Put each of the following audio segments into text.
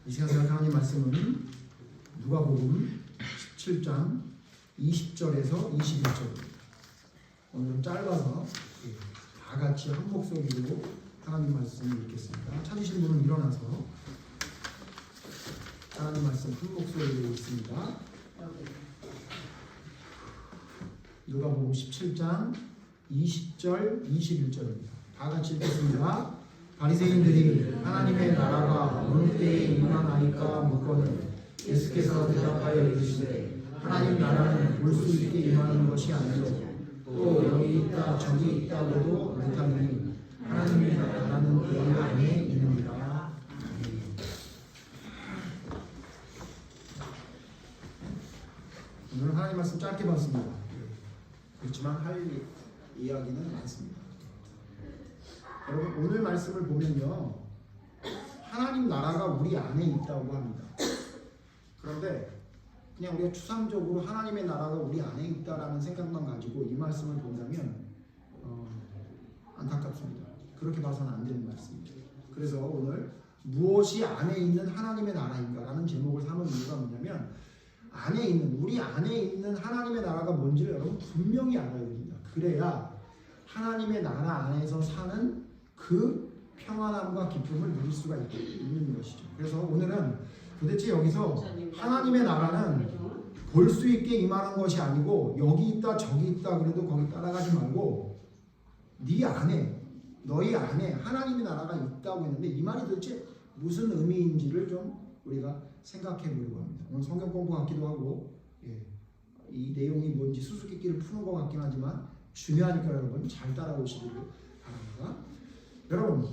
이 시간 생각 하나님 말씀은 누가복음 17장 20절에서 21절입니다. 오늘 좀 짧아서 다 같이 한 목소리로 하나님 말씀을 읽겠습니다. 찾으신 분은 일어나서 하나님 말씀 한 목소리로 읽습니다. 누가복음 17장 20절 21절입니다. 다 같이 읽겠습니다. 바리새인들이 하나님의 나라가 어느 때에 임하나이까 묻거늘 예수께서 대답하여 이르시되 하나님 나라는 볼 수 있게 임하는 것이 아니요 또 여기 있다 저기 있다고도 못하니 하나님의 나라는 그 안에 있느니라. 오늘 하나님 말씀 짧게 봤습니다. 그렇지만 할 이야기는 많습니다. 여러분 오늘 말씀을 보면요, 하나님 나라가 우리 안에 있다고 합니다. 그런데 그냥 우리가 추상적으로 하나님의 나라가 우리 안에 있다라는 생각만 가지고 이 말씀을 본다면 안타깝습니다. 그렇게 봐서는 안 되는 말씀입니다. 그래서 오늘 무엇이 안에 있는 하나님의 나라인가라는 제목을 삼은 이유가 뭐냐면, 안에 있는, 우리 안에 있는 하나님의 나라가 뭔지를 여러분 분명히 알아야 됩니다. 그래야 하나님의 나라 안에서 사는 그 평안함과 기쁨을 누릴 수가 있는 것이죠. 그래서 오늘은 도대체 여기서 하나님의 나라는 볼 수 있게 임하는 것이 아니고 여기 있다 저기 있다 그래도 거기 따라가지 말고 네 안에, 너희 안에 하나님의 나라가 있다고 했는데 이 말이 도대체 무슨 의미인지를 좀 우리가 생각해 보려고 합니다. 오늘 성경 공부 같기도 하고 이 내용이 뭔지 수수께끼를 푸는 것 같긴 하지만 중요하니까 여러분 잘 따라오시길 바랍니다. 여러분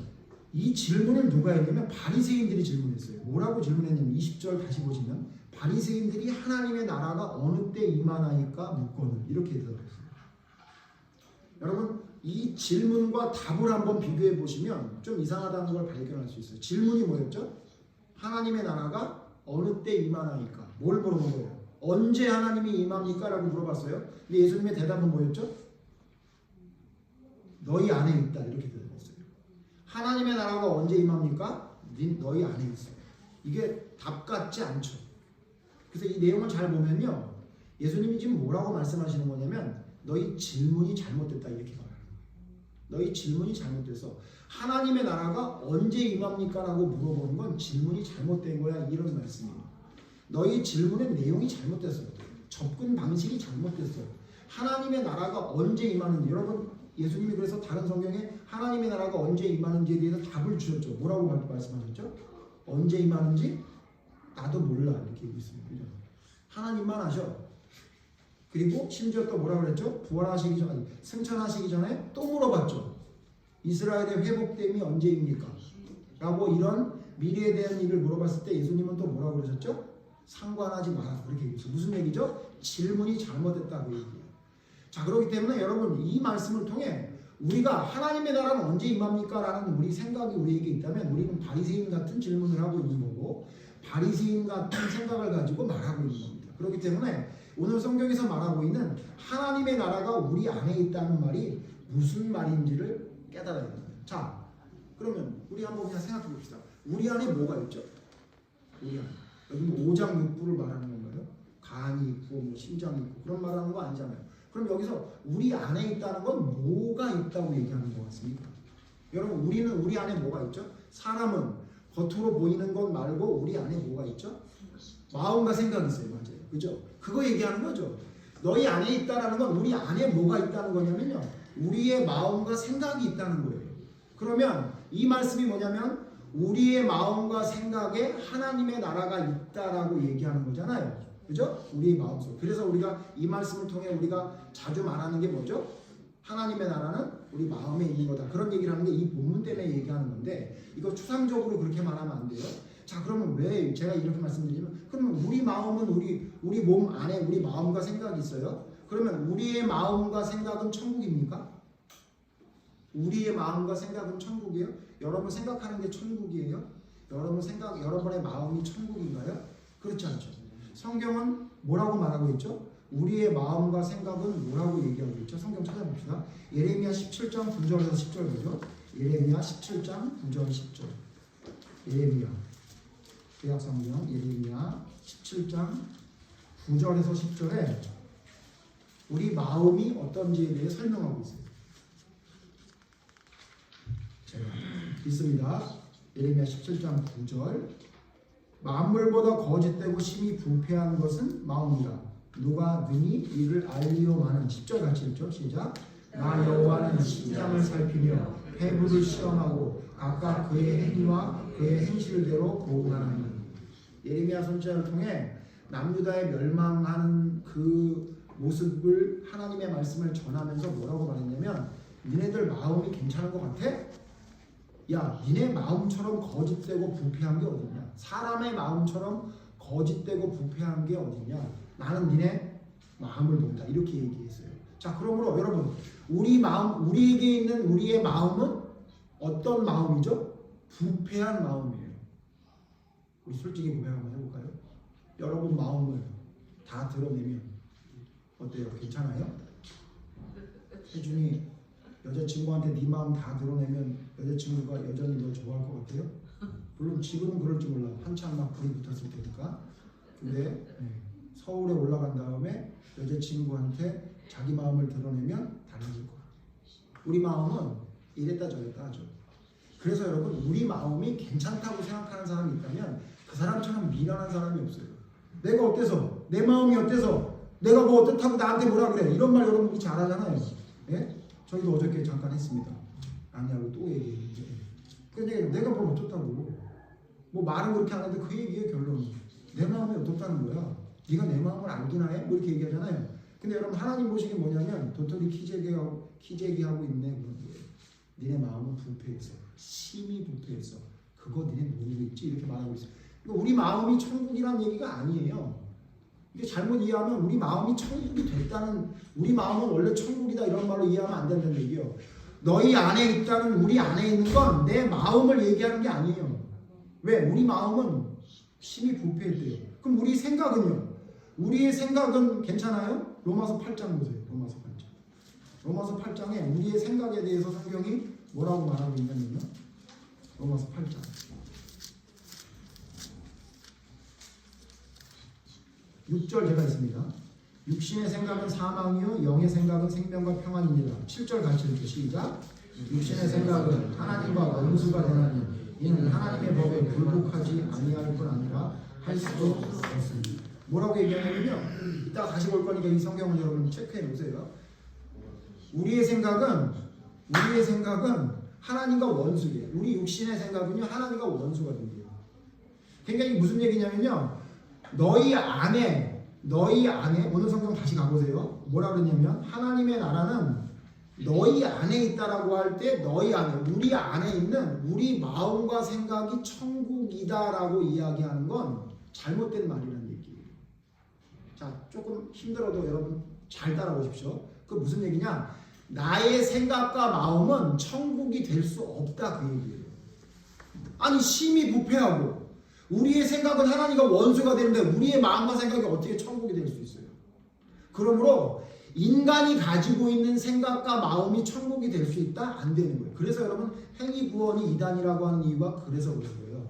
이 질문을 누가 했냐면 바리새인들이 질문했어요. 뭐라고 질문했냐면 20절 다시 보시면 바리새인들이 하나님의 나라가 어느 때 임하나이까 묻거늘 이렇게 대답했어요. 여러분 이 질문과 답을 한번 비교해 보시면 좀 이상하다는 걸 발견할 수 있어요. 질문이 뭐였죠? 하나님의 나라가 어느 때 임하나이까. 뭘 물어본 거예요? 언제 하나님이 임합니까? 라고 물어봤어요. 근데 예수님의 대답은 뭐였죠? 너희 안에 있다 이렇게 대답했어요. 하나님의 나라가 언제 임합니까? 너희 안에 있어요. 이게 답 같지 않죠. 그래서 이 내용을 잘 보면요, 예수님이 지금 뭐라고 말씀하시는 거냐면 너희 질문이 잘못됐다 이렇게 말해요. 너희 질문이 잘못돼서 하나님의 나라가 언제 임합니까? 라고 물어보는 건 질문이 잘못된 거야 이런 말씀이에요. 너희 질문의 내용이 잘못됐어요. 접근 방식이 잘못됐어요. 하나님의 나라가 언제 임하는지, 여러분 예수님이 그래서 다른 성경에 하나님의 나라가 언제 임하는지에 대해서 답을 주셨죠. 뭐라고 말씀하셨죠? 언제 임하는지 나도 몰라 이렇게 얘기했습니다. 하나님만 아셔. 그리고 심지어 또 뭐라고 그랬죠? 부활하시기 전에, 승천하시기 전에 또 물어봤죠. 이스라엘의 회복됨이 언제입니까? 라고 이런 미래에 대한 일을 물어봤을 때 예수님은 또 뭐라고 그러셨죠? 상관하지 마라 그렇게 얘기했어요. 무슨 얘기죠? 질문이 잘못됐다고 얘기해요. 자, 그렇기 때문에 여러분 이 말씀을 통해 우리가 하나님의 나라는 언제 임합니까? 라는 우리 생각이 우리에게 있다면 우리는 바리새인 같은 질문을 하고 있는 거고 바리새인 같은 생각을 가지고 말하고 있는 겁니다. 그렇기 때문에 오늘 성경에서 말하고 있는 하나님의 나라가 우리 안에 있다는 말이 무슨 말인지를 깨달아야 됩니다. 자, 그러면 우리 한번 그냥 생각해 봅시다. 우리 안에 뭐가 있죠? 우리 안에. 여기 뭐 오장 육부를 말하는 건가요? 간이 있고 뭐 심장이 있고 그런 말하는 거 아니잖아요. 그럼 여기서 우리 안에 있다는 건 뭐가 있다고 얘기하는 것 같습니까? 여러분 우리는 우리 안에 뭐가 있죠? 사람은 겉으로 보이는 것 말고 우리 안에 뭐가 있죠? 마음과 생각이 있어요. 맞아요. 그죠? 그거 얘기하는 거죠. 너희 안에 있다라는 건 우리 안에 뭐가 있다는 거냐면요, 우리의 마음과 생각이 있다는 거예요. 그러면 이 말씀이 뭐냐면 우리의 마음과 생각에 하나님의 나라가 있다라고 얘기하는 거잖아요. 그죠? 우리의 마음속. 그래서 우리가 이 말씀을 통해 우리가 자주 말하는 게 뭐죠? 하나님의 나라는 우리 마음에 있는 거다. 그런 얘기를 하는 게 이 본문 때문에 얘기하는 건데 이거 추상적으로 그렇게 말하면 안 돼요. 자, 그러면 왜 제가 이렇게 말씀드리면, 그러면 우리 마음은 우리 몸 안에 우리 마음과 생각이 있어요. 그러면 우리의 마음과 생각은 천국입니까? 우리의 마음과 생각은 천국이에요? 여러분 생각하는 게 천국이에요? 여러분의 마음이 천국인가요? 그렇지 않죠. 성경은 뭐라고 말하고 있죠? 우리의 마음과 생각은 뭐라고 얘기하고 있죠? 성경 찾아봅시다. 예레미야 17장 9절에서 10절 보죠. 예레미야 17장 9절 10절. 예레미야 구약성경 예레미야 17장 9절에서 10절에 우리 마음이 어떤지에 대해 설명하고 있어요. 제가 읽습니다. 예레미야 17장 9절 만물보다 거짓되고 심히 부패한 것은 마음이라 누가 능히 이를 알리오마는 10절 같이 읽죠. 시작. 나 여호와는 심장을 살피며 폐부를 시험하고 각각 그의 행위와 그의 행실대로 보응하나니. 예레미야 선지자를 통해 남유다의 멸망하는 그 모습을 하나님의 말씀을 전하면서 뭐라고 말했냐면 니네들 마음이 괜찮은 것 같아? 야, 니네 마음처럼 거짓되고 부패한 게 어딨냐? 사람의 마음처럼 거짓되고 부패한 게 어딨냐? 나는 니네 마음을 본다. 이렇게 얘기했어요. 자, 그러므로 여러분, 우리 마음, 우리에게 있는 우리의 마음은 어떤 마음이죠? 부패한 마음이에요. 우리 솔직히 고백 한번 해볼까요? 여러분 마음을 다 드러내면 어때요? 괜찮아요? 혜준이 여자친구한테 네 마음 다 드러내면 여자친구가 여전히 너 좋아할 것 같아요? 물론 지금은 그럴지 몰라. 한참 막 불이 붙었을 테니까. 근데 서울에 올라간 다음에 여자친구한테 자기 마음을 드러내면 달라질 거야. 우리 마음은 이랬다 저랬다 하죠. 그래서 여러분 우리 마음이 괜찮다고 생각하는 사람이 있다면 그 사람처럼 미련한 사람이 없어요. 내가 어때서? 내 마음이 어때서? 내가 뭐 어떻다고 나한테 뭐라 그래? 이런 말 여러분이 잘하잖아요. 예? 저희도 어저께 잠깐 했습니다. 아니하고 또 얘기했는데 근데 내가 뭘 어떻다고 뭐 말은 그렇게 하는데 그 얘기의 결론은 내 마음이 어떻다는 거야. 네가 내 마음을 알기나 해? 뭐 이렇게 얘기하잖아요. 근데 여러분 하나님 보시기 뭐냐면 도토리 키재기하고 있네 그런 거예요. 니네 마음은 부패했어. 심히 부패했어. 그거 니네 모르고 있지? 이렇게 말하고 있어요. 그러니까 우리 마음이 천국이란 얘기가 아니에요. 이게 잘못 이해하면 우리 마음이 천국이 됐다는, 우리 마음은 원래 천국이다 이런 말로 이해하면 안 된다는 얘기예요. 너희 안에 있다는, 우리 안에 있는 건 내 마음을 얘기하는 게 아니에요. 왜? 우리 마음은 심히 부패했대요. 그럼 우리 생각은요? 우리의 생각은 괜찮아요? 로마서 8장 보세요. 로마서 8장에 우리의 생각에 대해서 성경이 뭐라고 말하고 있냐면요. 로마서 8장 6절 제가 있습니다. 육신의 생각은 사망이요 영의 생각은 생명과 평안입니다. 7절 같이 읽죠. 시작. 육신의 생각은 하나님과 원수가 되나니 이는 하나님의 법에 불복하지 아니할 뿐 아니라 할 수도 없습니다. 뭐라고 얘기하냐면요. 이따가 다시 볼 거니까 이 성경을 여러분 체크해 보세요. 우리의 생각은 하나님과 원수예요. 우리 육신의 생각은요 하나님과 원수가 됩니다. 굉장히 무슨 얘기냐면요. 너희 안에 오늘 성경 다시 가보세요. 뭐라 그랬냐면 하나님의 나라는 너희 안에 있다라고 할 때 너희 안에, 우리 안에 있는 우리 마음과 생각이 천국이다라고 이야기하는 건 잘못된 말이라는 얘기예요. 자, 조금 힘들어도 여러분 잘 따라오십시오. 그 무슨 얘기냐? 나의 생각과 마음은 천국이 될 수 없다 그 얘기예요. 아니 심히 부패하고 우리의 생각은 하나님과 원수가 되는데 우리의 마음과 생각이 어떻게 천국이 될 수 있어요? 그러므로 인간이 가지고 있는 생각과 마음이 천국이 될 수 있다? 안 되는 거예요. 그래서 여러분 행위 구원이 이단이라고 하는 이유가 그래서 그런 거예요.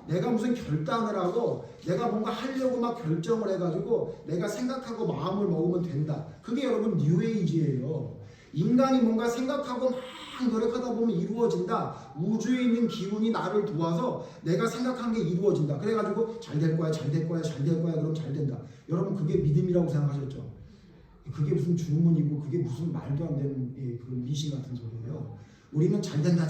내가 무슨 결단을 하고 내가 뭔가 하려고 막 결정을 해가지고 내가 생각하고 마음을 먹으면 된다. 그게 여러분 뉴에이지예요. 인간이 뭔가 생각하고 막 노력하다 보면 이루어진다. 우주에 있는 기운이 나를 도와서 내가 생각한 게 이루어진다. 그래가지고 잘 될 거야 그럼 잘 된다. 여러분 그게 믿음이라고 생각하셨죠? 그게 무슨 주문이고 그게 무슨 말도 안 되는 그 미신 같은 소리예요. 우리는 잘 된다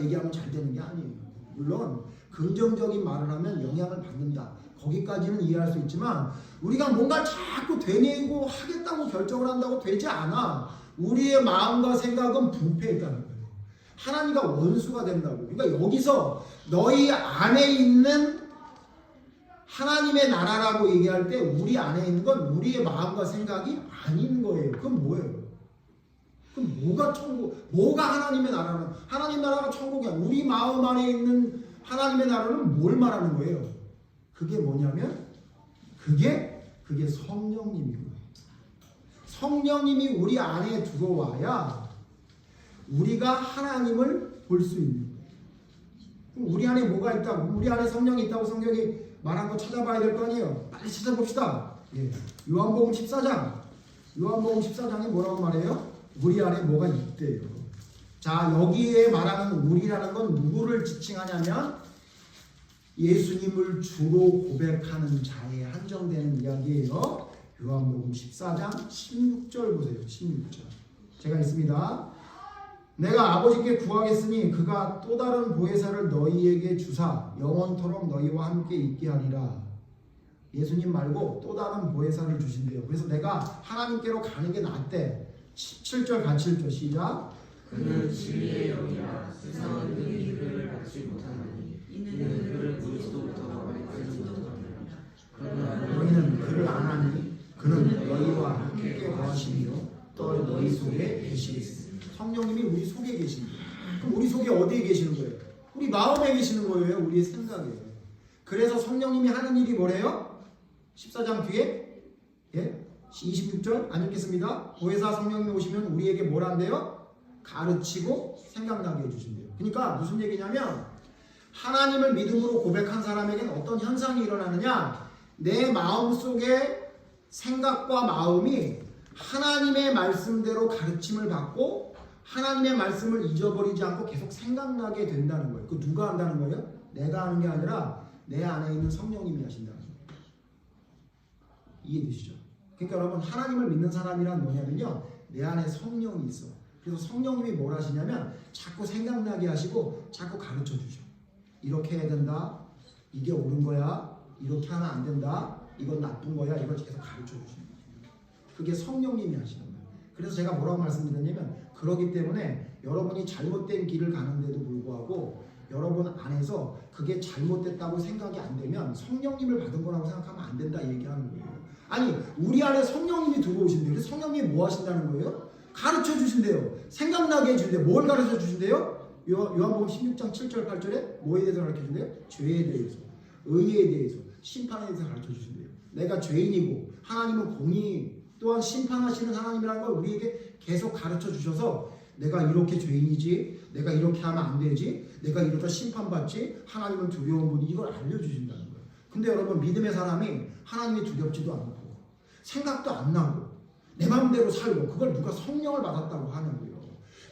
얘기하면 잘 되는 게 아니에요. 물론 긍정적인 말을 하면 영향을 받는다. 거기까지는 이해할 수 있지만 우리가 뭔가 자꾸 되뇌고 하겠다고 결정을 한다고 되지 않아. 우리의 마음과 생각은 부패했다는 거예요. 하나님과 원수가 된다고. 그러니까 여기서 너희 안에 있는 하나님의 나라라고 얘기할 때 우리 안에 있는 건 우리의 마음과 생각이 아닌 거예요. 그럼 뭐예요? 그럼 뭐가 천국, 뭐가 하나님의 나라는? 하나님 나라가 천국이야. 우리 마음 안에 있는 하나님의 나라는 뭘 말하는 거예요? 그게 뭐냐면 그게 성령님이고요. 성령님이 우리 안에 들어와야 우리가 하나님을 볼 수 있는 거예요. 그럼 우리 안에 뭐가 있다고? 우리 안에 성령이 있다고 성경이 말한 거 찾아봐야 될 거 아니에요. 빨리 찾아봅시다. 예. 요한복음 14장. 요한복음 14장에 뭐라고 말해요? 우리 안에 뭐가 있대요. 자, 여기에 말하는 우리라는 건 누구를 지칭하냐면 예수님을 주로 고백하는 자에 한정되는 이야기예요. 요한복음 14장 16절 보세요. 16절. 제가 있습니다. 내가 아버지께 구하겠으니 그가 또 다른 보혜사를 너희에게 주사 영원토록 너희와 함께 있게 하리라. 예수님 말고 또 다른 보혜사를 주신대요. 그래서 내가 하나님께로 가는 게 낫대. 17절 같이 읽죠. 시작. 그는 진리의 영이라 세상은 능히 그를 알지 못하나니 이는 그를 그리스도부터 알지 못하느니라. 그러나 너희는 그를 아나니 그는 너희와 함께 거하시며 또 너희 속에 계시겠으니. 성령님이 우리 속에 계신 거예요. 그럼 우리 속에 어디에 계시는 거예요? 우리 마음에 계시는 거예요. 우리의 생각에. 그래서 성령님이 하는 일이 뭐래요? 14장 뒤에 26절 안 읽겠습니다. 보혜사 성령님이 오시면 우리에게 뭘 한대요? 가르치고 생각나게 해주신대요. 그러니까 무슨 얘기냐면 하나님을 믿음으로 고백한 사람에게는 어떤 현상이 일어나느냐, 내 마음속에 생각과 마음이 하나님의 말씀대로 가르침을 받고 하나님의 말씀을 잊어버리지 않고 계속 생각나게 된다는 거예요. 그 누가 한다는 거예요? 내가 하는 게 아니라 내 안에 있는 성령님이 하신다는 거예요. 이해되시죠? 그러니까 여러분, 하나님을 믿는 사람이란 뭐냐면요, 내 안에 성령이 있어. 그래서 성령님이 뭘 하시냐면 자꾸 생각나게 하시고 자꾸 가르쳐 주셔. 이렇게 해야 된다. 이게 옳은 거야. 이렇게 하면 안 된다. 이건 나쁜 거야. 이걸 계속 가르쳐 주시는 거예요. 그게 성령님이 하시는 거예요. 그래서 제가 뭐라고 말씀드렸냐면, 그렇기 때문에 여러분이 잘못된 길을 가는데도 불구하고 여러분 안에서 그게 잘못됐다고 생각이 안 되면 성령님을 받은 거라고 생각하면 안 된다 얘기하는 거예요. 아니, 우리 안에 성령님이 들어오신대요. 그래서 성령님이 뭐 하신다는 거예요? 가르쳐 주신대요. 생각나게 해주신대요. 뭘 가르쳐 주신대요? 요한복음 16장 7절 8절에 뭐에 대해서 가르쳐 주신대요? 죄에 대해서, 의에 대해서, 심판에 대해서 가르쳐 주신대요. 내가 죄인이고 하나님은 공의 또한 심판하시는 하나님이라는 걸 우리에게 계속 가르쳐 주셔서 내가 이렇게 죄인이지, 내가 이렇게 하면 안 되지, 내가 이러다 심판받지, 하나님은 두려운 분이, 이걸 알려주신다는 거예요. 근데 여러분, 믿음의 사람이 하나님이 두렵지도 않고 생각도 안 나고 내 마음대로 살고 그걸 누가 성령을 받았다고 하냐고요.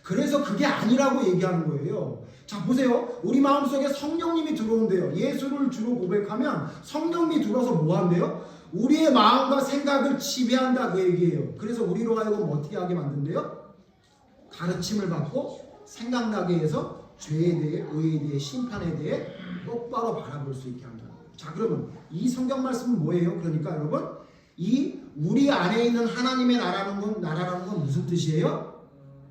그래서 그게 아니라고 얘기하는 거예요. 자, 보세요. 우리 마음속에 성령님이 들어온대요. 예수를 주로 고백하면 성령님이 들어와서 뭐 한대요? 우리의 마음과 생각을 지배한다, 그 얘기예요. 그래서 우리로 하여금 어떻게 하게 만든대요? 가르침을 받고 생각나게 해서 죄에 대해, 의에 대해, 심판에 대해 똑바로 바라볼 수 있게 한다. 자, 그러면 이 성경 말씀은 뭐예요? 그러니까 여러분, 이 우리 안에 있는 하나님의 나라라는 건 무슨 뜻이에요?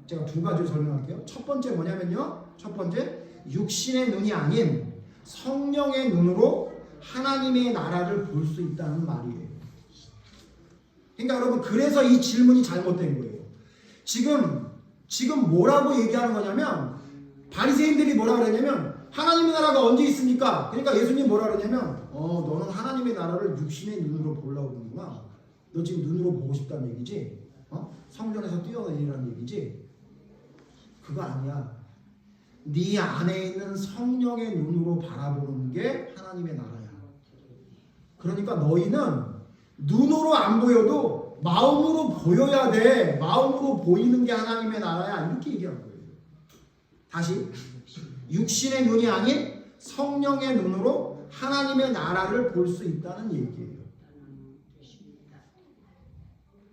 제가 두 가지로 설명할게요. 첫 번째 뭐냐면요, 첫 번째, 육신의 눈이 아닌 성령의 눈으로 하나님의 나라를 볼 수 있다는 말이에요. 그러니까 여러분, 그래서 이 질문이 잘못된 거예요. 지금 뭐라고 얘기하는 거냐면, 바리새인들이 뭐라 그러냐면 하나님의 나라가 언제 있습니까? 그러니까 예수님 뭐라 그러냐면 너는 하나님의 나라를 육신의 눈으로 보려고 그러는구나. 너 지금 눈으로 보고 싶다는 얘기지? 성전에서 뛰어내리라는 얘기지? 그거 아니야. 네 안에 있는 성령의 눈으로 바라보는 게 하나님의 나라야. 그러니까 너희는 눈으로 안 보여도 마음으로 보여야 돼. 마음으로 보이는 게 하나님의 나라야. 이렇게 얘기하는 거예요. 다시, 육신의 눈이 아닌 성령의 눈으로 하나님의 나라를 볼 수 있다는 얘기예요.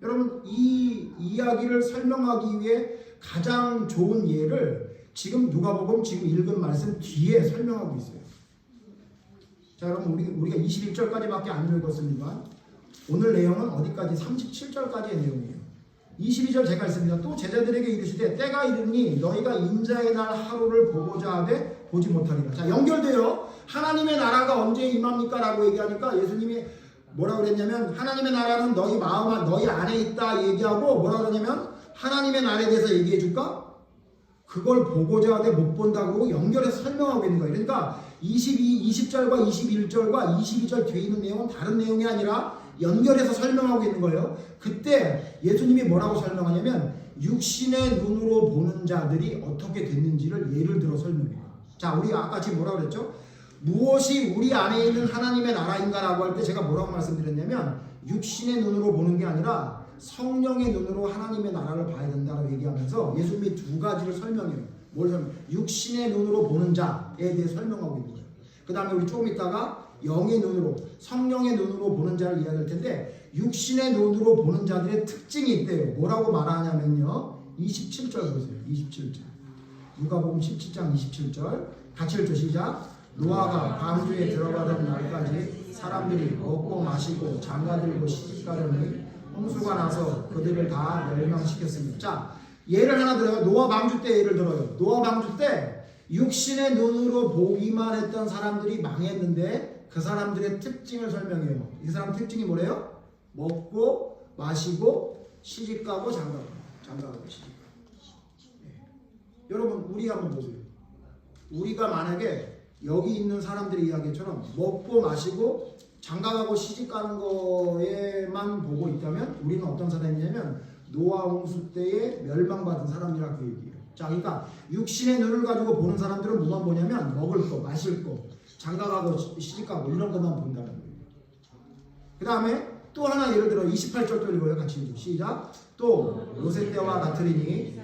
여러분, 이 이야기를 설명하기 위해 가장 좋은 예를 지금 누가복음 지금 읽은 말씀 뒤에 설명하고 있어요. 자, 여러분, 우리가 21절까지밖에 안 읽었습니다. 오늘 내용은 어디까지? 37절까지의 내용이에요. 22절 제가 읽습니다. 또 제자들에게 이르시되 때가 이르니 너희가 인자의 날 하루를 보고자 하되 보지 못하리라. 자, 연결돼요. 하나님의 나라가 언제 임합니까? 라고 얘기하니까 예수님이 뭐라 그랬냐면, 하나님의 나라는 너희 마음, 너희 안에 있다 얘기하고, 뭐라 그러냐면 하나님의 나라에 대해서 얘기해 줄까? 그걸 보고자 하되 못 본다고 연결해서 설명하고 있는 거예요. 그러니까 20절과 21절과 22절 뒤에 있는 내용은 다른 내용이 아니라 연결해서 설명하고 있는 거예요. 그때 예수님이 뭐라고 설명하냐면 육신의 눈으로 보는 자들이 어떻게 됐는지를 예를 들어 설명해요. 자, 우리 아까 지금 뭐라고 그랬죠? 무엇이 우리 안에 있는 하나님의 나라인가라고 할 때 제가 뭐라고 말씀드렸냐면 육신의 눈으로 보는 게 아니라 성령의 눈으로 하나님의 나라를 봐야 된다고 얘기하면서 예수님이 두 가지를 설명해요. 뭘 설명? 육신의 눈으로 보는 자에 대해 설명하고 있는 거예요. 그 다음에 우리 조금 있다가 영의 눈으로, 성령의 눈으로 보는 자를 이야기할 텐데 육신의 눈으로 보는 자들의 특징이 있대요. 뭐라고 말하냐면요. 27절 보세요. 27절. 누가복음 17장 27절. 같이 읽죠. 시작. 노아가 방주에 들어가던 날까지 사람들이 먹고 마시고 장가들고 시집가려니 홍수가 나서 그들을 다 멸망시켰습니다. 자, 예를 하나 들어요. 노아 방주 때 예를 들어요. 노아 방주 때 육신의 눈으로 보기만 했던 사람들이 망했는데 그 사람들의 특징을 설명해요. 이 사람 특징이 뭐래요? 먹고 마시고 시집가고 장가가고 시집가고. 여러분 우리 한번 보세요. 우리가 만약에 여기 있는 사람들의 이야기처럼 먹고 마시고 장가가고 시집가는 거에만 보고 있다면 우리는 어떤 사람이냐면 노아 홍수 때에 멸망받은 사람이라고 얘기해요. 자, 그러니까 육신의 눈을 가지고 보는 사람들은 뭐만 보냐면 먹을 거, 마실 거, 장가가고 시집가고 이런 것만 본다는 거예요. 그 다음에 또 하나 예를 들어 28절도 읽어요. 같이 읽죠. 시작. 또 요새 때와 같으리니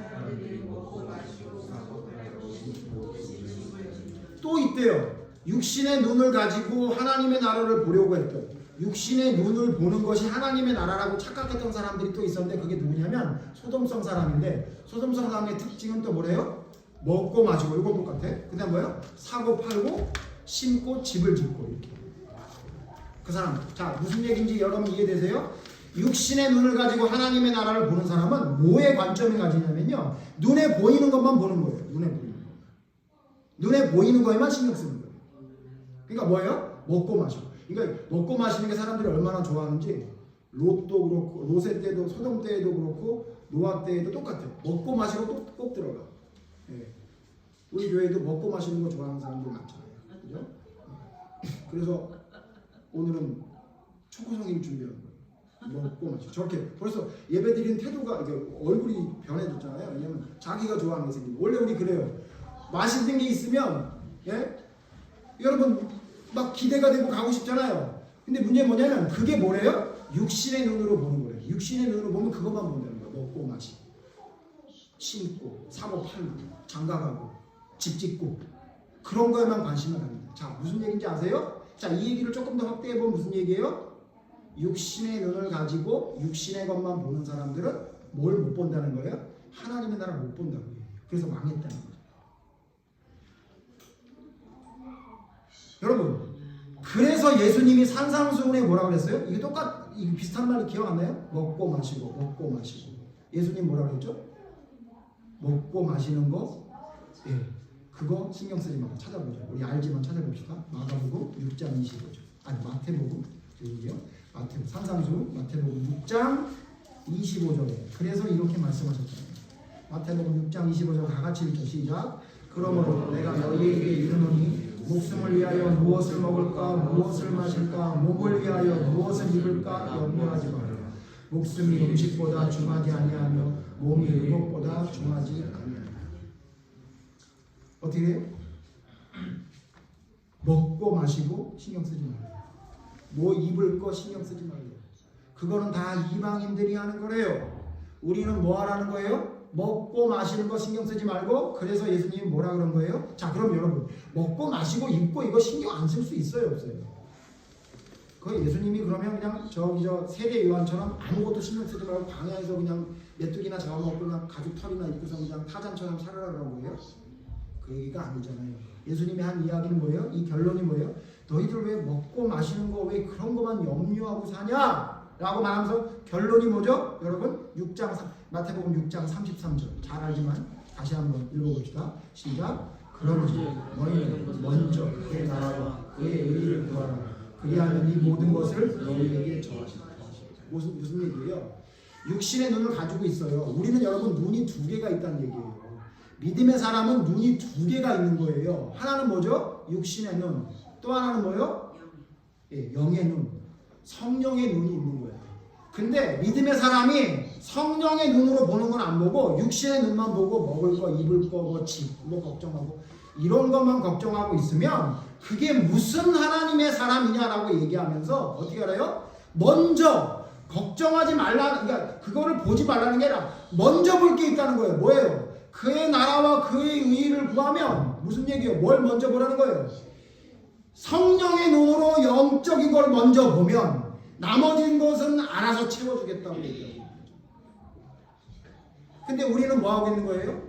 또 있대요. 육신의 눈을 가지고 하나님의 나라를 보려고 했던, 육신의 눈을 보는 것이 하나님의 나라라고 착각했던 사람들이 또 있었는데 그게 누구냐면 소돔성 사람인데 소돔성 사람의 특징은 또 뭐래요? 먹고 마시고 이거 똑같아. 그 다음 뭐예요? 사고 팔고 심고 집을 짓고 이렇게. 그 사람. 자, 무슨 얘기인지 여러분 이해되세요? 육신의 눈을 가지고 하나님의 나라를 보는 사람은 뭐의 관점을 가지냐면요. 눈에 보이는 것만 보는 거예요. 눈에 보이는 거. 눈에 보이는 거에만 신경 쓰는 거예요. 그러니까 뭐예요? 먹고 마시고. 그러니까 먹고 마시는 게 사람들이 얼마나 좋아하는지 롯도 그렇고 롯의 때도 소돔 때에도 그렇고 노아 때에도 똑같아요. 먹고 마시고 꼭 들어가. 예. 우리 교회도 먹고 마시는 거 좋아하는 사람들 많잖아요. 그죠? 그래서 오늘은 초코송이를 준비한 거예요. 먹고 마시고. 저렇게 벌써 예배드리는 태도가 이게 얼굴이 변해졌잖아요. 왜냐면 자기가 좋아하는 게 생기고. 원래 우리 그래요. 맛있는 게 있으면 예? 여러분 막 기대가 되고 가고 싶잖아요. 근데 문제는 뭐냐면 그게 뭐래요? 육신의 눈으로 보는 거예요. 육신의 눈으로 보면 그것만 본다는 거예요. 먹고 마시고 심고 사고 팔고 장가가고 집 짓고 그런 거에만 관심을 갖는다. 자, 무슨 얘기인지 아세요? 자, 이 얘기를 조금 더 확대해보면 무슨 얘기예요? 육신의 눈을 가지고 육신의 것만 보는 사람들은 뭘 못 본다는 거예요? 하나님의 나라를 못 본다고 해요. 그래서 망했다는 거예요. 여러분, 그래서 예수님이 산상수훈에 뭐라고 그랬어요? 이게 이게 비슷한 말이 기억 안 나요? 먹고 마시고 먹고 마시고. 예수님 뭐라고 그랬죠? 먹고 마시는 거, 예, 그거 신경 쓰지 말고 찾아보자. 우리 알지만 찾아봅시다. 마가복음 6장 25절. 아니 마태복음 여기요. 마태복음 산상수훈 마태복음 6장 25절에 그래서 이렇게 말씀하셨잖아요. 마태복음 6장 25절 다 같이 읽죠. 시작. 그러므로 내가 너희에게 이르노니 목숨을 위하여 무엇을 먹을까 무엇을 마실까 몸을 위하여 무엇을 입을까 염려하지 말아라. 목숨이 음식보다 중하지 아니하며 몸이 의복보다 중하지 아니하라. 어떻게 해요? 먹고 마시고 신경 쓰지 말아요. 뭐 입을 거 신경 쓰지 말아요. 그거는 다 이방인들이 하는 거래요. 우리는 뭐 하라는 거예요? 먹고 마시는 거 신경 쓰지 말고. 그래서 예수님이 뭐라 그런 거예요? 자, 그럼 여러분 먹고 마시고 입고 이거 신경 안 쓸 수 있어요 없어요? 그 예수님이 그러면 그냥 저 세례 요한처럼 아무것도 신경 쓰지 말고 광야에서 그냥 메뚜기나 잡아먹고 그냥 가죽 털이나 입고서 그냥 타잔처럼 살아라라고 해요? 그 얘기가 아니잖아요. 예수님이 한 이야기는 뭐예요? 이 결론이 뭐예요? 너희들 왜 먹고 마시는 거 왜 그런 것만 염려하고 사냐? 라고 말하면서 결론이 뭐죠? 여러분 마태복음 6장 33절 잘 알지만 다시 한번 읽어봅시다. 시작. 그런지 너희는 먼저 그의 나라와 그의 의를 구하라. 그리하면 이 모든 것을 너희에게 더하시리라. 무슨 얘기예요? 육신의 눈을 가지고 있어요. 우리는 여러분 눈이 두 개가 있다는 얘기예요. 믿음의 사람은 눈이 두 개가 있는 거예요. 하나는 뭐죠? 육신의 눈. 또 하나는 뭐요? 예, 영의 눈. 성령의 눈이 있는 거예요. 근데 믿음의 사람이 성령의 눈으로 보는 건 안 보고 육신의 눈만 보고 먹을 거, 입을 거, 뭐 집, 뭐 걱정하고 이런 것만 걱정하고 있으면 그게 무슨 하나님의 사람이냐라고 얘기하면서 어떻게 알아요? 먼저 걱정하지 말라는, 그러니까 그거를 보지 말라는 게 아니라 먼저 볼 게 있다는 거예요. 뭐예요? 그의 나라와 그의 의의를 구하면 무슨 얘기예요? 뭘 먼저 보라는 거예요? 성령의 눈으로 영적인 걸 먼저 보면 나머진 것은 알아서 채워주겠다고 얘기해요. 근데 우리는 뭐 하고 있는 거예요?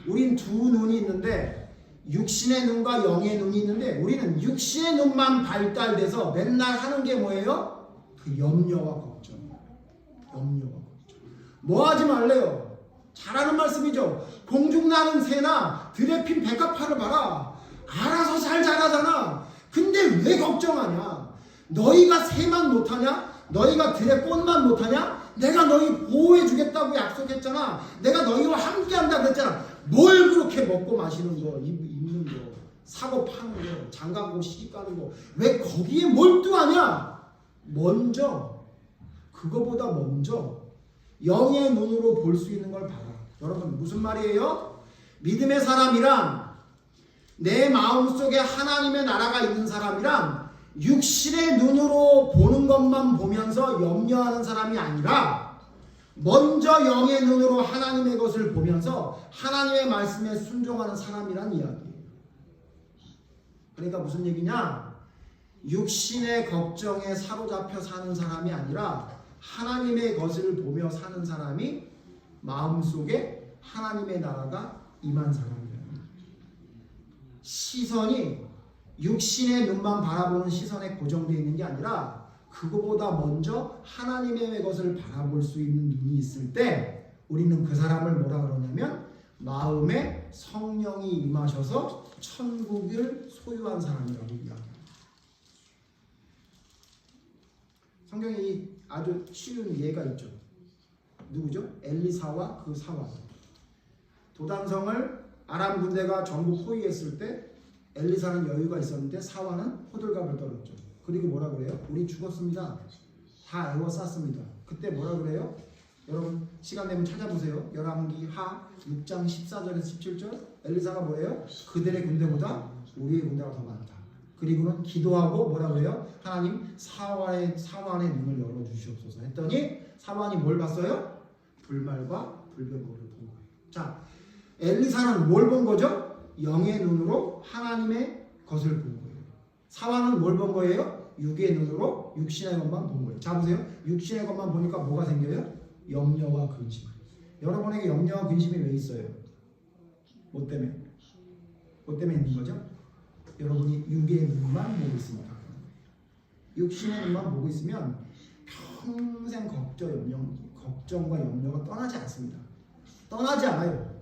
우린 두 눈이 있는데 육신의 눈과 영의 눈이 있는데 우리는 육신의 눈만 발달돼서 맨날 하는 게 뭐예요? 그 염려와 걱정. 염려와 걱정. 뭐 하지 말래요? 잘하는 말씀이죠. 공중나는 새나 들에 핀 백합화를 봐라. 알아서 잘 자라잖아. 근데 왜 걱정하냐? 너희가 새만 못하냐? 너희가 들에 꽃만 못하냐? 내가 너희 보호해 주겠다고 약속했잖아. 내가 너희와 함께 한다 그랬잖아. 뭘 그렇게 먹고 마시는 거, 입는 거, 사고 파는 거, 장가고 시집가는 거, 왜 거기에 몰두하냐? 먼저, 그거보다 먼저 영의 눈으로 볼 수 있는 걸 봐라. 여러분 무슨 말이에요? 믿음의 사람이란 내 마음속에 하나님의 나라가 있는 사람이란 육신의 눈으로 보는 것만 보면서 염려하는 사람이 아니라 먼저 영의 눈으로 하나님의 것을 보면서 하나님의 말씀에 순종하는 사람이란 이야기예요. 그러니까 무슨 얘기냐? 육신의 걱정에 사로잡혀 사는 사람이 아니라 하나님의 것을 보며 사는 사람이 마음속에 하나님의 나라가 임한 사람이에요. 시선이 육신의 눈만 바라보는 시선에 고정되어 있는 게 아니라 그거보다 먼저 하나님의 것을 바라볼 수 있는 눈이 있을 때 우리는 그 사람을 뭐라 그러냐면 마음에 성령이 임하셔서 천국을 소유한 사람이라고 얘기합니다. 성경에 아주 쉬운 예가 있죠. 누구죠? 엘리사와 그 사환. 도단성을 아람 군대가 전부 포위했을 때 엘리사는 여유가 있었는데 사환은 호들갑을 떨었죠. 그리고 뭐라 그래요? 우리 죽었습니다. 다 애워쌌습니다. 그때 뭐라 그래요? 여러분 시간 되면 찾아보세요. 열왕기 하 6장 14절에서 17절. 엘리사가 뭐예요? 그들의 군대보다 우리의 군대가 더 많다. 그리고는 기도하고 뭐라 그래요? 하나님 사환의 눈을 열어주시옵소서 했더니 사환이 뭘 봤어요? 불말과 불병거를 본 거예요. 자, 엘리사는 뭘 본 거죠? 영의 눈으로 하나님의 것을 본 거예요. 사환은 뭘 본 거예요? 육의 눈으로 육신의 것만 본 거예요. 자 보세요. 육신의 것만 보니까 뭐가 생겨요? 염려와 근심. 여러분에게 염려와 근심이 왜 있어요? 뭐 때문에? 뭐 때문에 있는 거죠? 여러분이 육의 눈만 보고 있으니까. 육신의 눈만 보고 있으면 평생 걱정과 염려가 떠나지 않습니다. 떠나지 않아요.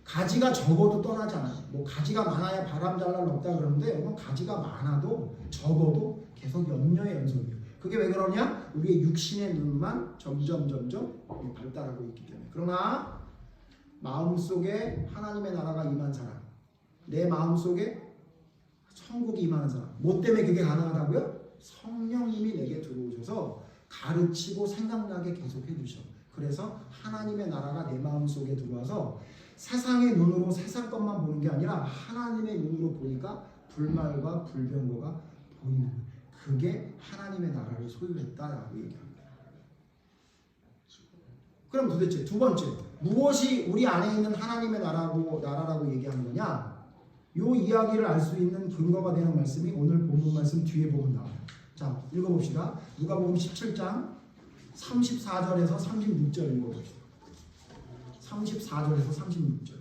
가지가 적어도 떠나지 않아요. 뭐 가지가 많아야 바람 잘 날 없다 그러는데 여러분 가지가 많아도 적어도 계속 염려의 연속이에요. 그게 왜 그러냐? 우리의 육신의 눈만 점점 발달하고 있기 때문에. 그러나 마음속에 하나님의 나라가 임한 사람, 내 마음속에 천국이 임하는 사람, 뭐 때문에 그게 가능하다고요? 성령님이 내게 들어오셔서 가르치고 생각나게 계속해 주셔. 그래서 하나님의 나라가 내 마음속에 들어와서 세상의 눈으로 세상 것만 보는 게 아니라 하나님의 눈으로 보니까 불말과 불병거가 보이는 거예요. 그게 하나님의 나라를 소유했다라고 얘기합니다. 그럼 도대체 두 번째 무엇이 우리 안에 있는 하나님의 나라라고 얘기하는 거냐? 이 이야기를 알 수 있는 근거가 되는 말씀이 오늘 본문 말씀 뒤에 보면 나와요. 자, 읽어봅시다. 누가복음 17장 34절에서 36절 읽어봅시다. 34절에서 36절.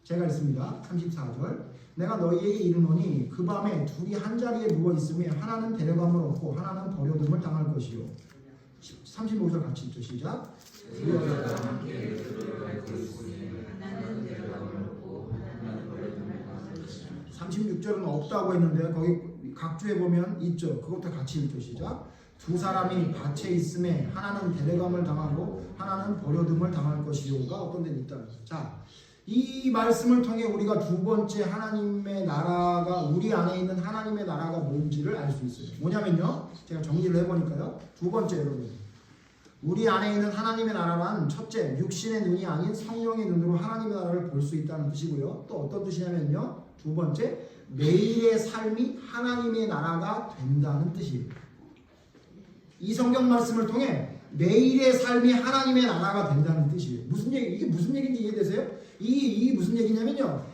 제가 읽습니다. 34절. 내가 너희에게 이르노니 그 밤에 둘이 한 자리에 누워 있으며 하나는 데려감을 얻고 하나는 버려둠을 당할 것이요. 35절 같이 읽죠. 시작. 36절은 없다고 했는데 거기 각주에 보면 있죠. 그것도 같이 읽죠. 시작. 두 사람이 밭에 있음에 하나는 데려감을 당하고 하나는 버려둠을 당할 것이요가 어떤 데는 있다. 자, 이 말씀을 통해 우리가 두 번째 하나님의 나라가 우리 안에 있는 하나님의 나라가 뭔지를 알 수 있어요. 뭐냐면요. 제가 정리를 해보니까요. 두 번째 여러분. 우리 안에 있는 하나님의 나라란 첫째 육신의 눈이 아닌 성령의 눈으로 하나님의 나라를 볼 수 있다는 뜻이고요. 또 어떤 뜻이냐면요. 두 번째, 매일의 삶이 하나님의 나라가 된다는 뜻이에요. 이 성경 말씀을 통해 매일의 삶이 하나님의 나라가 된다는 뜻이에요. 무슨 얘기, 이게 무슨 얘기인지 이해되세요? 이 무슨 얘기냐면요.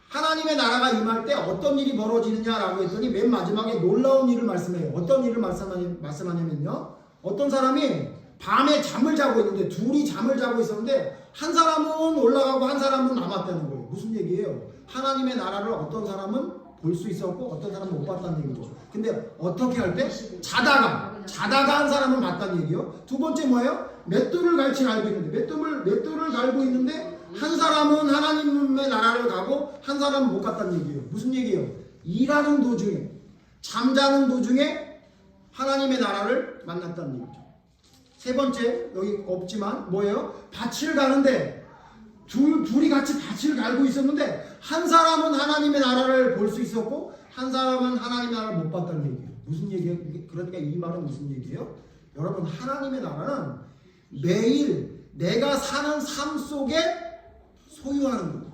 하나님의 나라가 임할 때 어떤 일이 벌어지느냐라고 했더니 맨 마지막에 놀라운 일을 말씀해요. 어떤 일을 말씀하냐면요. 어떤 사람이 밤에 잠을 자고 있는데, 둘이 잠을 자고 있었는데 한 사람은 올라가고 한 사람은 남았다는 거예요. 무슨 얘기예요? 하나님의 나라를 어떤 사람은 볼 수 있었고 어떤 사람은 못 봤다는 얘기죠. 근데 어떻게 할 때? 자다가 한 사람은 봤다는 얘기요. 두 번째 뭐예요? 맷돌을 갈치 갈고 있는데, 맷돌을 갈고 있는데 한 사람은 하나님의 나라를 가고 한 사람은 못 갔다는 얘기예요. 무슨 얘기예요? 일하는 도중에, 잠자는 도중에 하나님의 나라를 만났다는 얘기죠. 세 번째, 여기 없지만 뭐예요? 밭을 가는데 둘이 같이 밭을 갈고 있었는데 한 사람은 하나님의 나라를 볼 수 있었고 한 사람은 하나님의 나라를 못 봤다는 얘기예요. 무슨 얘기예요? 그러니까 이 말은 무슨 얘기예요? 여러분, 하나님의 나라는 매일 내가 사는 삶 속에 소유하는 거예요.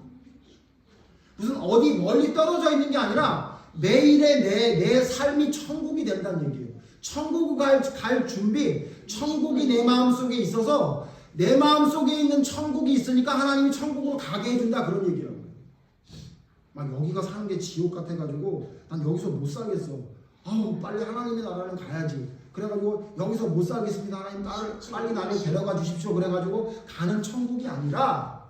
무슨 어디 멀리 떨어져 있는 게 아니라 매일의 내 삶이 천국이 된다는 얘기예요. 천국 갈 준비, 천국이 내 마음속에 있어서 내 마음속에 있는 천국이 있으니까 하나님이 천국으로 가게 해준다, 그런 얘기라고요. 막 여기가 사는 게 지옥 같아가지고 난 여기서 못 살겠어. 아우, 빨리 하나님의 나라는 가야지. 그래가지고 여기서 못 살겠습니다. 하나님, 빨리 나를 데려가 주십시오. 그래가지고 가는 천국이 아니라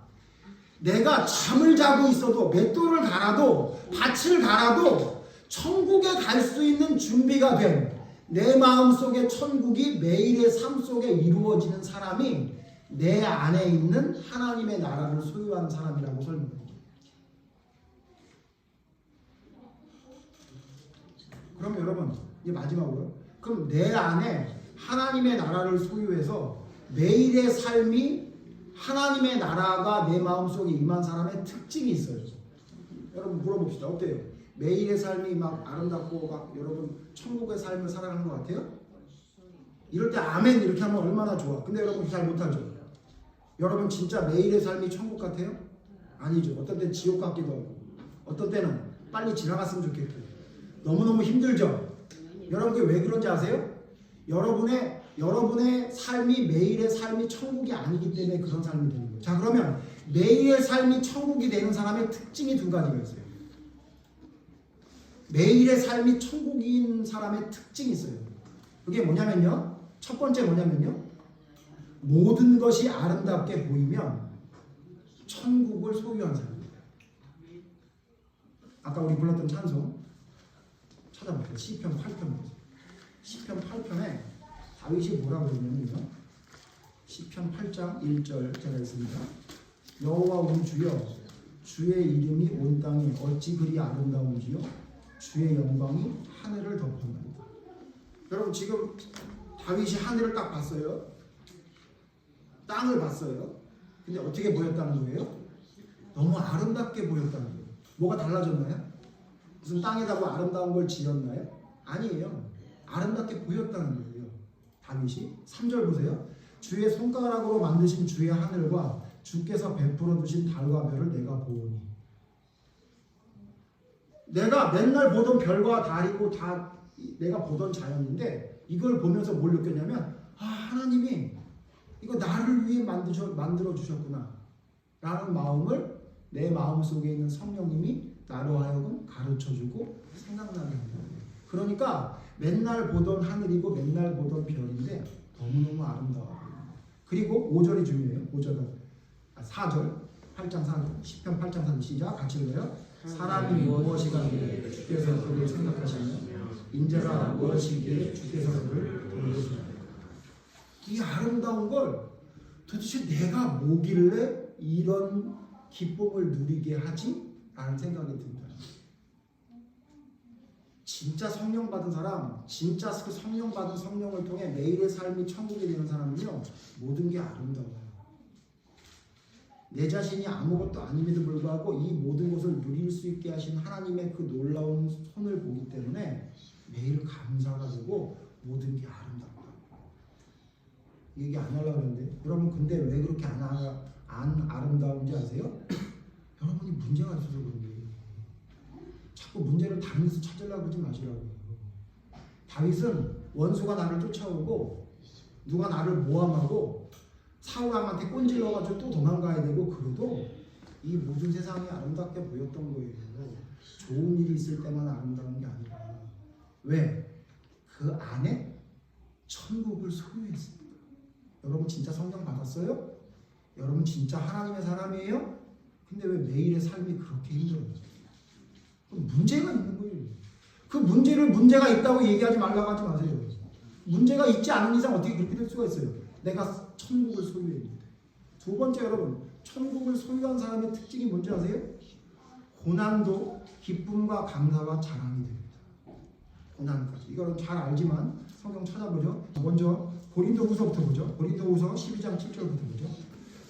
내가 잠을 자고 있어도, 맷돌을 갈아도, 밭을 갈아도 천국에 갈 수 있는 준비가 된 내 마음속에 천국이 매일의 삶 속에 이루어지는 사람이 내 안에 있는 하나님의 나라를 소유하는 사람이라고 설명합니다. 그럼 여러분, 이제 마지막으로, 그럼 내 안에 하나님의 나라를 소유해서 매일의 삶이 하나님의 나라가 내 마음속에 임한 사람의 특징이 있어요. 여러분 물어봅시다. 어때요? 매일의 삶이 막 아름답고 막 여러분 천국의 삶을 살아가는 것 같아요? 이럴 때 아멘 이렇게 하면 얼마나 좋아. 근데 여러분 잘 못하죠. 여러분 진짜 매일의 삶이 천국 같아요? 아니죠. 어떤 때는 지옥 같기도 하고 어떤 때는 빨리 지나갔으면 좋겠고 너무너무 힘들죠. 여러분 그게 왜 그런지 아세요? 여러분의 삶이 매일의 삶이 천국이 아니기 때문에 그런 삶이 되는 거예요. 자, 그러면 매일의 삶이 천국이 되는 사람의 특징이 두 가지가 있어요. 매일의 삶이 천국인 사람의 특징이 있어요. 그게 뭐냐면요. 첫 번째 뭐냐면요. 모든 것이 아름답게 보이면 천국을 소유한 사람입니다. 아까 우리 불렀던 찬송 찾아볼게요. 시편 8편. 시편 8편에 다윗이 뭐라고 그러냐면요. 시편 8장 1절 제가 읽습니다. 여호와 우리 주여, 주의 이름이 온 땅에 어찌 그리 아름다운지요. 주의 영광이 하늘을 덮었나이다. 여러분 지금 다윗이 하늘을 딱 봤어요. 땅을 봤어요. 근데 어떻게 보였다는 거예요? 너무 아름답게 보였다는 거예요. 뭐가 달라졌나요? 무슨 땅에다가 아름다운 걸 지었나요? 아니에요. 아름답게 보였다는 거예요. 다윗이 3절 보세요. 주의 손가락으로 만드신 주의 하늘과 주께서 베풀어 두신 달과 별을 내가 보오니. 내가 맨날 보던 별과 달이고 다 내가 보던 자연인데 이걸 보면서 뭘 느꼈냐면 하나님이 이거 나를 위해 만들어 주셨구나 라는 마음을 내 마음속에 있는 성령님이 나로 하여금 가르쳐주고 생각나게 합니다. 그러니까 맨날 보던 하늘이고 맨날 보던 별인데 너무너무 아름다워요. 그리고 5절이 중요해요. 4절 8장 4절 10편 8장 4절 시작 같이 읽어요. 사람이 무엇이기에 주께서 그를 생각하시며 인자가 무엇이기에 주께서 그를 돌보시나요. 이 아름다운 걸 도대체 내가 뭐길래 이런 기쁨을 누리게 하지? 라는 생각이 듭니다. 진짜 성령 받은 사람, 진짜 그 성령 받은 성령을 통해 매일의 삶이 천국이 되는 사람은요, 모든 게 아름다워요. 내 자신이 아무것도 아님에도 불구하고 이 모든 것을 누릴 수 있게 하신 하나님의 그 놀라운 손을 보기 때문에 매일 감사가 되고 모든 게 아름답다. 얘기 안 하려고 했는데 여러분 근데 왜 그렇게 안 아름다운지 아세요? 여러분이 문제가 있어서 그런 거예요. 자꾸 문제를 다른 데서 찾으려고 그러지 마시라고요. 다윗은 원수가 나를 쫓아오고 누가 나를 모함하고 사울왕한테 꼰질러가지고 또 도망가야 되고 그래도 이 모든 세상이 아름답게 보였던 거예요. 좋은 일이 있을 때만 아름다운 게 아니라 왜? 그 안에 천국을 소유했습니다. 여러분 진짜 성령 받았어요? 여러분 진짜 하나님의 사람이에요? 근데 왜 매일의 삶이 그렇게 힘들어요? 문제가 있는 거예요. 그 문제를 문제가 있다고 얘기하지 말라고 하지 마세요. 문제가 있지 않은 이상 어떻게 그렇게 될 수가 있어요? 내가 천국을 소유했는데. 두 번째 여러분, 천국을 소유한 사람의 특징이 뭔지 아세요? 고난도 기쁨과 감사와 자랑이 됩니다. 고난까지. 이거는 잘 알지만 성경 찾아보죠. 먼저 고린도후서부터 보죠. 고린도후서 12장 7절부터 보죠.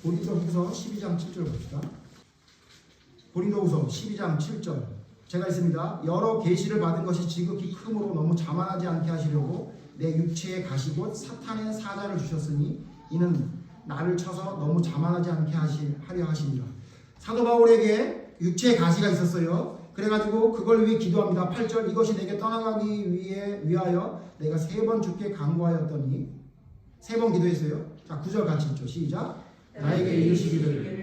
고린도후서 12장 7절 봅시다. 고린도후서 12장 7절. 제가 있습니다. 여러 계시를 받은 것이 지극히 크므로 너무 자만하지 않게 하시려고 내 육체에 가시고 사탄의 사자를 주셨으니 이는 나를 쳐서 너무 자만하지 않게 하려 하시니라. 사도 바울에게 육체에 가시가 있었어요. 그래가지고 그걸 위해 기도합니다. 8절. 이것이 내게 떠나가기 위하여 내가 3번 주께 간구하였더니 3번 기도했어요. 자, 9절 같이 읽죠. 시작. 나에게 이르시기를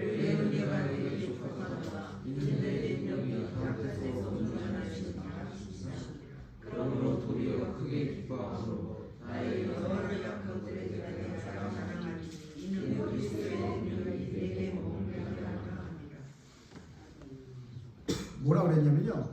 그러므로 도리어 크게 기뻐하므로 나의 영혼을 약한 것에 대하여 자랑하니 이는 그리스도의 능력이 내게 머물러야 합니다. 뭐라 그랬냐면요.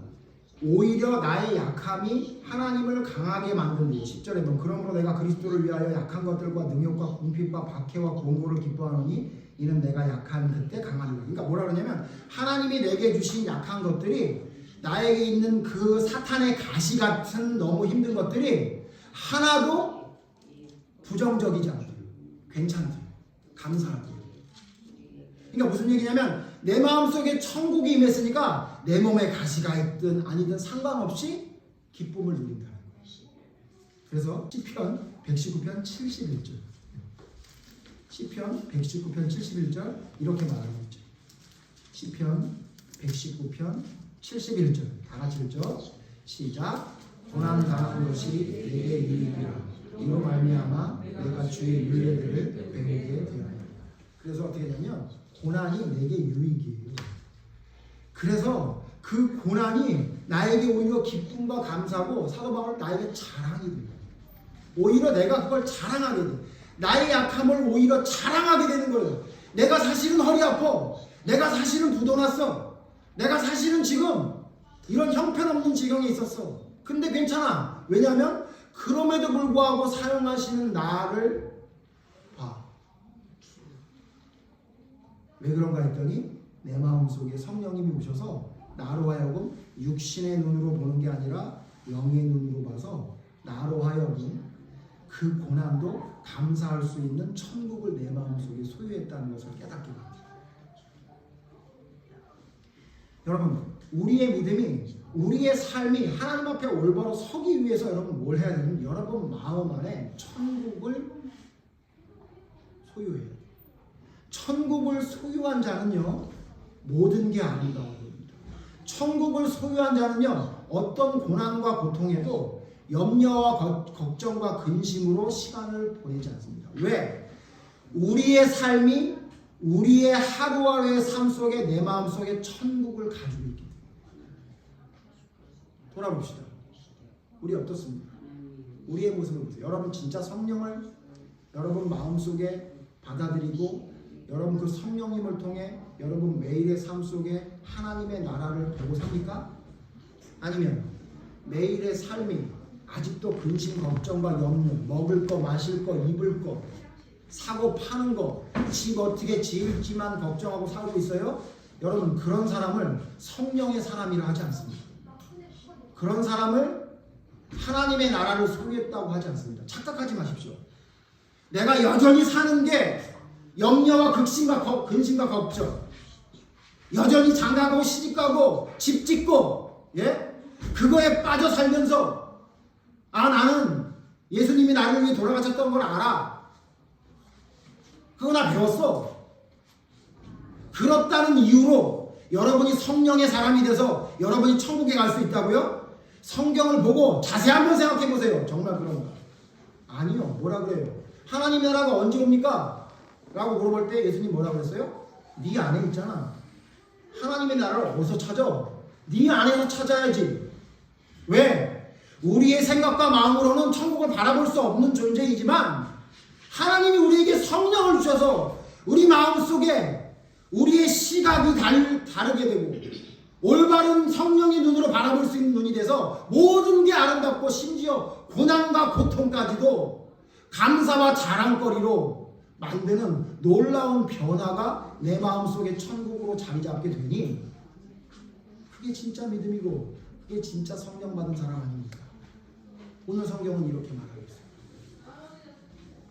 오히려 나의 약함이 하나님을 강하게 만든고 10절에 보면 그러므로 내가 그리스도를 위하여 약한 것들과 능력과 궁핍과 박해와 권고를 기뻐하노니 이는 내가 약한 그때 강하리라. 그러니까 뭐라 그러냐면 하나님이 내게 주신 약한 것들이 나에게 있는 그 사탄의 가시 같은 너무 힘든 것들이 하나도 부정적이지 않대요. 괜찮대요. 감사하대요. 그러니까 무슨 얘기냐면 내 마음속에 천국이 임했으니까 내 몸에 가시가 있든 아니든 상관없이 기쁨을 누린다는 거예요. 그래서 시편 119편 71절 시편 119편 71절 이렇게 말하고 있죠. 시편 119편 71절 다 같이 읽죠. 시작. 고난 당한 것이 내게 유익이라 이로 말미암아 내가 주의 윤례들을 배우게 되었다. 그래서 어떻게 되냐면 고난이 내게 유익이에요. 그래서 그 고난이 나에게 오히려 기쁨과 감사고 사도 바울 나에게 자랑이 돼요. 오히려 내가 그걸 자랑하게 돼. 나의 약함을 오히려 자랑하게 되는 거예요. 내가 사실은 허리 아파. 내가 사실은 부도났어. 내가 사실은 지금 이런 형편없는 지경에 있었어. 근데 괜찮아. 왜냐하면 그럼에도 불구하고 사용하시는 나를 봐. 왜 그런가 했더니 내 마음속에 성령님이 오셔서 나로 하여금 육신의 눈으로 보는 게 아니라 영의 눈으로 봐서 나로 하여금 그 고난도 감사할 수 있는 천국을 내 마음속에 소유했다는 것을 깨닫게 됩니다. 여러분, 우리의 믿음이, 우리의 삶이 하나님 앞에 올바로 서기 위해서 여러분 뭘 해야 되냐면 여러분 마음 안에 천국을 소유해야 돼요. 천국을 소유한 자는요 모든 게 아름다운 겁니다. 천국을 소유한 자는요 어떤 고난과 고통에도 염려와 걱정과 근심으로 시간을 보내지 않습니다. 왜? 우리의 삶이 우리의 하루하루의 삶 속에 내 마음속에 천국을 가지고 있기 때문에. 돌아봅시다. 우리 어떻습니까? 우리의 모습을 보세요. 여러분 진짜 성령을 여러분 마음속에 받아들이고 여러분 그 성령님을 통해 여러분 매일의 삶 속에 하나님의 나라를 보고 삽니까? 아니면 매일의 삶이 아직도 근심, 걱정과 염려, 먹을 거, 마실 거, 입을 거, 사고 파는 거, 집 어떻게 지을지만 걱정하고 살고 있어요? 여러분 그런 사람을 성령의 사람이라 하지 않습니다. 그런 사람을 하나님의 나라를 소유했다고 하지 않습니다. 착각하지 마십시오. 내가 여전히 사는 게 염려와 근심과 걱정, 여전히 장가가고 시집가고 집 짓고 그거에 빠져 살면서 나는 예수님이 나를 위해 돌아가셨던 걸 알아. 그거 나 배웠어. 그렇다는 이유로 여러분이 성령의 사람이 돼서 여러분이 천국에 갈 수 있다고요? 성경을 보고 자세히 한번 생각해 보세요. 정말 그런가? 아니요. 뭐라 그래요? 하나님의 나라가 언제 옵니까? 라고 물어볼 때 예수님 뭐라 그랬어요? 네 안에 있잖아. 하나님의 나라를 어디서 찾아? 네 안에서 찾아야지. 왜? 우리의 생각과 마음으로는 천국을 바라볼 수 없는 존재이지만 하나님이 우리에게 성령을 주셔서 우리 마음속에 우리의 시각이 다르게 되고 올바른 성령의 눈으로 바라볼 수 있는 눈이 돼서 모든 게 아름답고 심지어 고난과 고통까지도 감사와 자랑거리로 만드는 놀라운 변화가 내 마음속에 천국으로 자리 잡게 되니 그게 진짜 믿음이고 그게 진짜 성령 받은 사람 아닙니까? 오늘 성경은 이렇게 말하고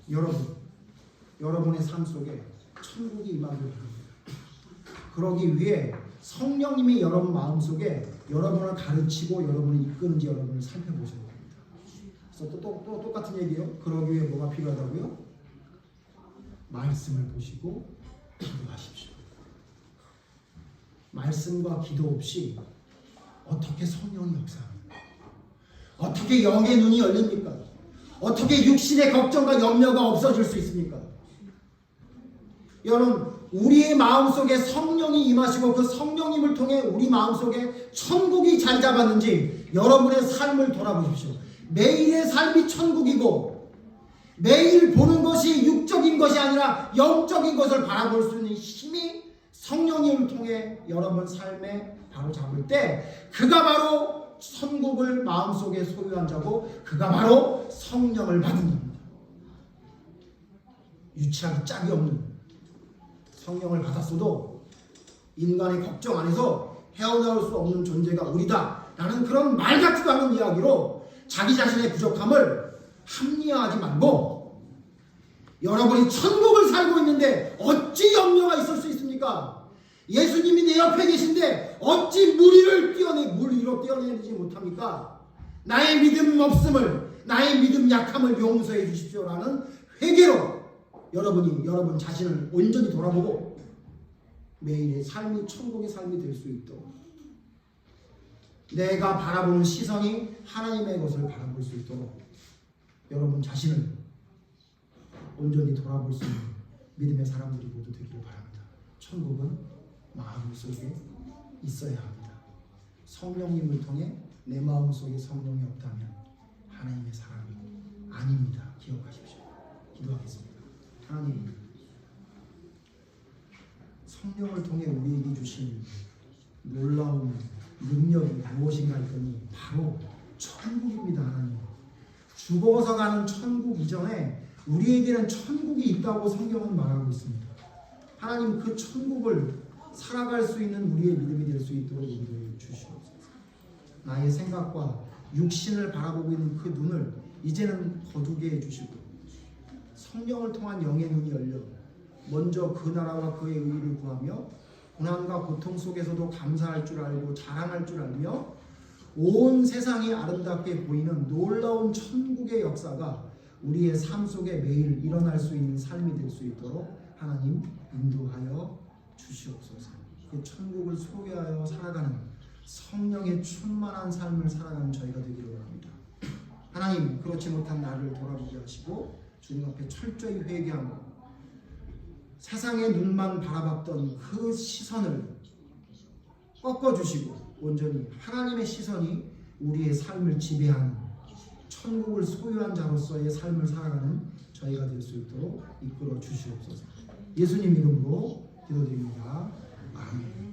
있어요. 여러분의 삶 속에 천국이 임하길 바랍니다. 그러기 위해 성령님이 여러분 마음속에 여러분을 가르치고 여러분을 이끄는지 여러분을 살펴보셔야 됩니다. 그래서 또 똑같은 얘기예요. 그러기 위해 뭐가 필요하다고요? 말씀을 보시고 기도하십시오. 말씀과 기도 없이 어떻게 성령이 역사합니까? 어떻게 영의 눈이 열립니까? 어떻게 육신의 걱정과 염려가 없어질 수 있습니까? 여러분, 우리의 마음속에 성령이 임하시고 그 성령님을 통해 우리 마음속에 천국이 자리 잡았는지 여러분의 삶을 돌아보십시오. 매일의 삶이 천국이고 매일 보는 것이 육적인 것이 아니라 영적인 것을 바라볼 수 있는 힘이 성령님을 통해 여러분 삶에 바로 잡을 때 그가 바로 천국을 마음속에 소유한 자고 그가 바로 성령을 받은 자입니다. 유치하기 짝이 없는 성령을 받았어도 인간의 걱정 안에서 헤어나올 수 없는 존재가 우리다 라는 그런 말 같지도 않은 이야기로 자기 자신의 부족함을 합리화하지 말고 여러분이 천국을 살고 있는데 어찌 염려가 있을 수 있습니까? 예수님이 내 옆에 계신데 어찌 물 위로 뛰어내리지 못합니까? 나의 믿음 없음을 나의 믿음 약함을 용서해 주십시오라는 회개로 여러분 자신을 온전히 돌아보고 매일의 삶이 천국의 삶이 될 수 있도록 내가 바라보는 시선이 하나님의 것을 바라볼 수 있도록 여러분 자신을 온전히 돌아볼 수 있는 믿음의 사람들이 모두 되기를 바랍니다. 천국은 마음속에 있어야 합니다. 성령님을 통해 내 마음속에 성령이 없다면 하나님의 사람이 아닙니다. 기억하십시오. 기도하겠습니다. 하나님, 성령을 통해 우리에게 주신 놀라운 능력이 무엇인가 했더니 바로 천국입니다. 하나님, 죽어서 가는 천국 이전에 우리에게는 천국이 있다고 성경은 말하고 있습니다. 하나님, 그 천국을 살아갈 수 있는 우리의 믿음이 될 수 있도록 인도해 주시옵소서. 나의 생각과 육신을 바라보고 있는 그 눈을 이제는 거두게 해주시고 성령을 통한 영의 눈이 열려 먼저 그 나라와 그의 의를 구하며 고난과 고통 속에서도 감사할 줄 알고 자랑할 줄 알며 온 세상이 아름답게 보이는 놀라운 천국의 역사가 우리의 삶 속에 매일 일어날 수 있는 삶이 될 수 있도록 하나님 인도하여 주시옵소서. 그 천국을 소유하여 살아가는 성령의 충만한 삶을 살아가는 저희가 되기를 원합니다. 하나님, 그렇지 못한 나를 돌아보게 하시고 주님 앞에 철저히 회개하고 세상의 눈만 바라봤던 그 시선을 꺾어주시고 온전히 하나님의 시선이 우리의 삶을 지배하는 천국을 소유한 자로서의 삶을 살아가는 저희가 될 수 있도록 이끌어 주시옵소서. 예수님 이름으로 기도드립니다. 아멘.